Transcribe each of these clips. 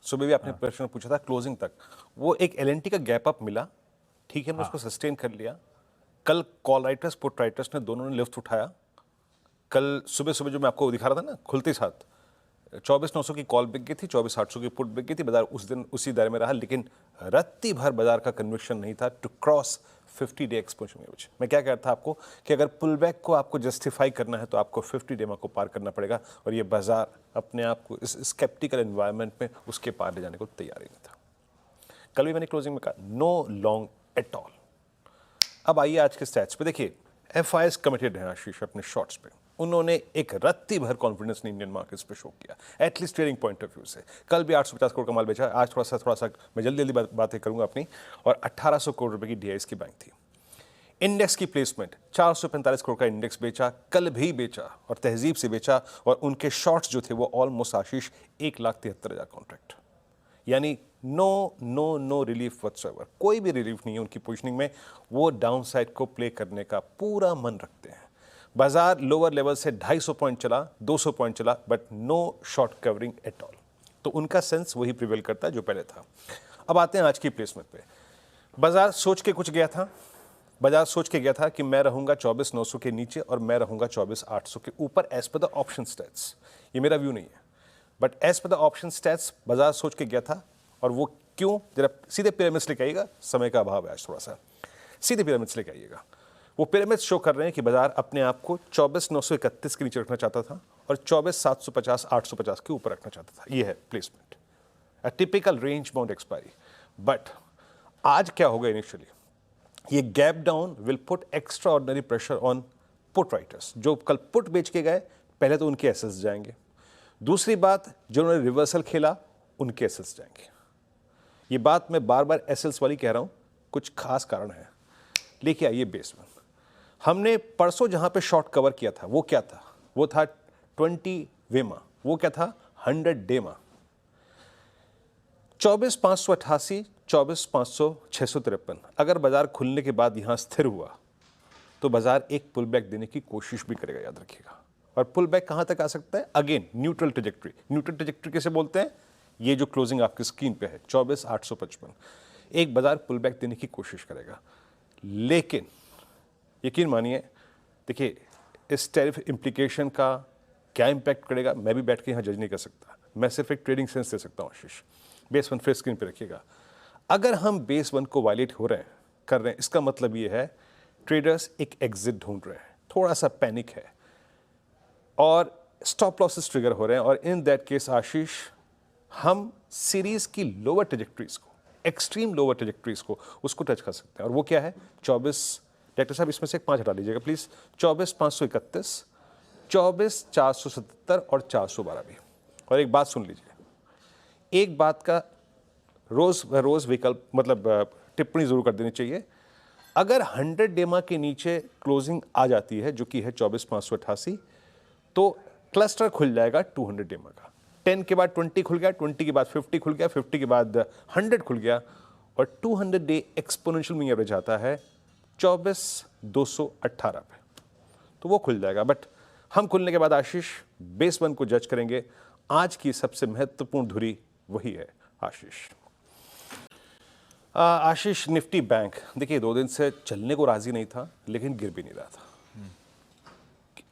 सुबह भी आपने प्रश्न पूछा था क्लोजिंग तक, वो एक एलएनटी का गैप अप मिला, ठीक है, हमने उसको सस्टेन कर लिया। कल कॉल राइटर्स पुट राइटर्स ने दोनों ने लिफ्ट उठाया। कल सुबह सुबह जो मैं आपको दिखा रहा था ना, खुलते साथ 24,900 की कॉल बिक गई थी, 24,800 की पुट बिक गई थी। बाजार उस दिन उसी दायरे में रहा, लेकिन रत्ती भर बाजार का कन्विक्शन नहीं था to cross 50 day exponential average. मैं क्या कहता था आपको कि अगर पुल बैक को आपको जस्टिफाई करना है तो आपको 50 डे को पार करना पड़ेगा, और ये बाजार अपने आप को इस स्केप्टिकल एनवायरनमेंट में उसके पार ले जाने को तैयार ही नहीं था। कल भी मैंने क्लोजिंग में कहा नो लॉन्ग एट ऑल। अब आइए आज के स्टैट्स पे। देखिए एफआईएस कमिटेड है आशीष अपने शॉर्ट्स पे, उन्होंने एक रत्ती भर कॉन्फिडेंस ने इंडियन मार्केट्स पे शो किया, at least trading point of view से। कल भी 850 करोड़ का माल बेचा, आज थोड़ा सा मैं जल्दी जल्दी बातें करूंगा अपनी, और 1800 करोड़ रुपए की डीआईएस की बैंक थी। इंडेक्स की प्लेसमेंट 445 करोड़ का इंडेक्स बेचा, कल भी बेचा और तहजीब से बेचा, और उनके शॉर्ट्स जो थे वो ऑलमोस्ट आशीष 1,73,000 कॉन्ट्रैक्ट, यानी नो रिलीफ व्हाटसोएवर, कोई भी रिलीफ नहीं है उनकी पोजीशनिंग में। वो डाउन साइड को प्ले करने का पूरा मन रखते हैं। बाजार लोअर लेवल से 250 पॉइंट चला, 200 पॉइंट चला, but no short covering at all. तो उनका सेंस वही प्रिवेल करता है जो पहले था। अब आते हैं आज की प्लेसमेंट पे। बाजार सोच के कुछ गया था, बाजार सोच के गया था कि मैं रहूंगा 24,900 के नीचे और मैं रहूंगा 24,800 के ऊपर, as per the option stats. ये मेरा व्यू नहीं है, but as per the option stats बाजार सोच के गया था। और वो क्यों, जरा सीधे पिरामिड्स लेके आइएगा, समय का अभाव है आज थोड़ा सा, सीधे पिरामिड्स लेके आइएगा। वो पिरामिड्स शो कर रहे हैं कि बाजार अपने आप को 24,931 के नीचे रखना चाहता था और 24,750 850 के ऊपर रखना चाहता था। ये है placement, a typical range bound expiry. But आज क्या होगा, इनिशियली ये gap down will put extra ordinary pressure on put writers. जो कल पुट बेच के गए, पहले तो उनके एसेट्स जाएंगे, दूसरी बात जो उन्होंने रिवर्सल खेला उनके एसेट्स जाएंगे। ये बात मैं बार बार एसेट्स वाली कह रहा हूं, कुछ खास कारण है। लेके आइए बेस वन। हमने परसों जहां पे शॉर्ट कवर किया था वो क्या था, वो था 20 वेमा, वो क्या था 100 डेमा। 24,588, 24,500, 653। अगर बाजार खुलने के बाद यहां स्थिर हुआ तो बाजार एक पुल बैक देने की कोशिश भी करेगा, याद रखिएगा। और पुल बैक कहां तक आ सकता है, again neutral trajectory. Neutral trajectory कैसे बोलते हैं, ये जो क्लोजिंग आपकी स्क्रीन पे है 24,855, एक बाजार पुल बैक देने की कोशिश करेगा। लेकिन यकीन मानिए, देखिए इस टैरिफ इम्प्लीकेशन का क्या इंपैक्ट करेगा मैं भी बैठ के यहाँ जज नहीं कर सकता, मैं सिर्फ एक ट्रेडिंग सेंस दे सकता हूँ आशीष। बेस वन फिर स्क्रीन पे रखिएगा। अगर हम बेस वन को वायलेट कर रहे हैं, इसका मतलब ये है ट्रेडर्स एक एग्जिट ढूंढ रहे हैं, थोड़ा सा पैनिक है और स्टॉप लॉसेस ट्रिगर हो रहे हैं। और इन दैट केस आशीष, हम सीरीज की लोअर ट्रेजेक्ट्रीज को, एक्सट्रीम लोअर ट्रेजेक्ट्रीज को, उसको टच कर सकते हैं। और वो क्या है, 24, डायरेक्टर साहब इसमें से एक 5 हटा लीजिएगा प्लीज, 24,531, 24,477 और 412 भी। और एक बात सुन लीजिए, एक बात का रोज विकल्प मतलब टिप्पणी जरूर कर देनी चाहिए। अगर 100 डेमा के नीचे क्लोजिंग आ जाती है जो कि है 24,588, तो क्लस्टर खुल जाएगा 200 डेमा का। 10 के बाद 20 खुल गया, 20 के बाद 50 खुल गया, 50 के बाद 100 खुल गया, और 200 डे एक्सपोनेंशियल में एवरेज आता है 24,218 पे, तो वो खुल जाएगा। बट हम खुलने के बाद आशीष बेस वन को जज करेंगे। आज की सबसे महत्वपूर्ण धुरी वही है आशीष। आशीष निफ्टी बैंक, देखिए 2 दिन से चलने को राजी नहीं था, लेकिन गिर भी नहीं रहा था,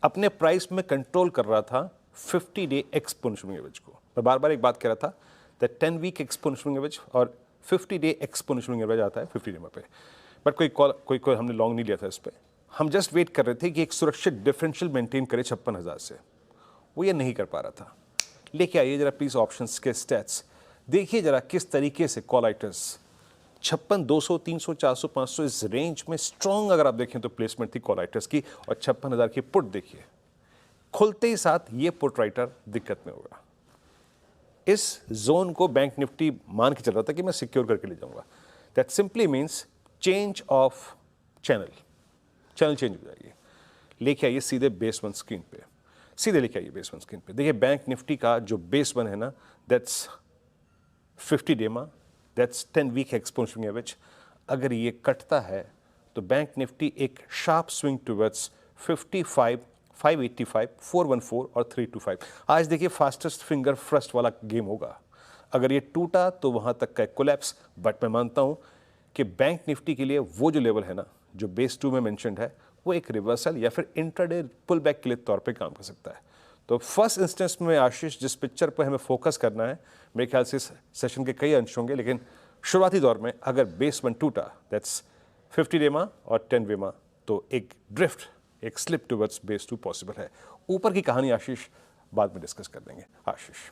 अपने प्राइस में कंट्रोल कर रहा था 50 डे एक्सपोनेंशियल एवरेज को। मैं बार बार एक बात कह रहा था दैट 10 वीक एक्सपोनेंशियल एवरेज और 50 डे एक्सपोनेंशियल एवरेज आता है 50 डेमा पे। बट कोई हमने लॉन्ग नहीं लिया था इस पर, हम जस्ट वेट कर रहे थे कि एक सुरक्षित डिफरेंशियल मेंटेन करे 56,000 से, वो ये नहीं कर पा रहा था। लेके आइए जरा प्लीज ऑप्शंस के स्टैट्स, देखिए जरा किस तरीके से कॉल राइटर्स 56, 200, 300, 400, 500 इस रेंज में स्ट्रॉन्ग अगर आप देखें तो प्लेसमेंट थी कॉल राइटर्स की। और 56,000 की पुट देखिए, खुलते ही साथ ये पुट राइटर दिक्कत में होगा। इस जोन को बैंक निफ्टी मान के चल रहा था कि मैं सिक्योर करके ले जाऊंगा। That simply means change of channel change हो जाएगी। लेके आइए सीधे बेस वन स्क्रीन पे, सीधे लेके आइए बेस वन स्क्रीन पे। देखिए बैंक निफ्टी का जो बेस वन है ना, दैट्स 50 डेमा, दैट्स 10 वीक एक्सपोनेंशियल एवरेज। अगर ये कटता है तो बैंक निफ्टी एक शार्प स्विंग टुवर्ड्स 55, 585, 414 और 325। आज देखिए फास्टेस्ट फिंगर फर्स्ट वाला गेम होगा। अगर ये टूटा तो वहाँ तक का कोलैप्स, बट मैं मानता हूँ कि बैंक निफ्टी के लिए वो जो लेवल है ना, जो बेस 2 में मेंशन्ड है, वो एक रिवर्सल या फिर इंट्राडे पुल बैक के लिए तौर पे काम कर सकता है। तो फर्स्ट इंस्टेंस में आशीष, जिस पिक्चर पर हमें फोकस करना है, मेरे ख्याल से इस सेशन के कई अंश होंगे, लेकिन शुरुआती दौर में अगर बेस 1 टूटा, दैट्स 50 डेमा और 10 वेमा, तो एक ड्रिफ्ट, एक स्लिप टुवर्ड्स बेस 2 पॉसिबल है। ऊपर की कहानी आशीष बाद में डिस्कस कर देंगे। आशीष।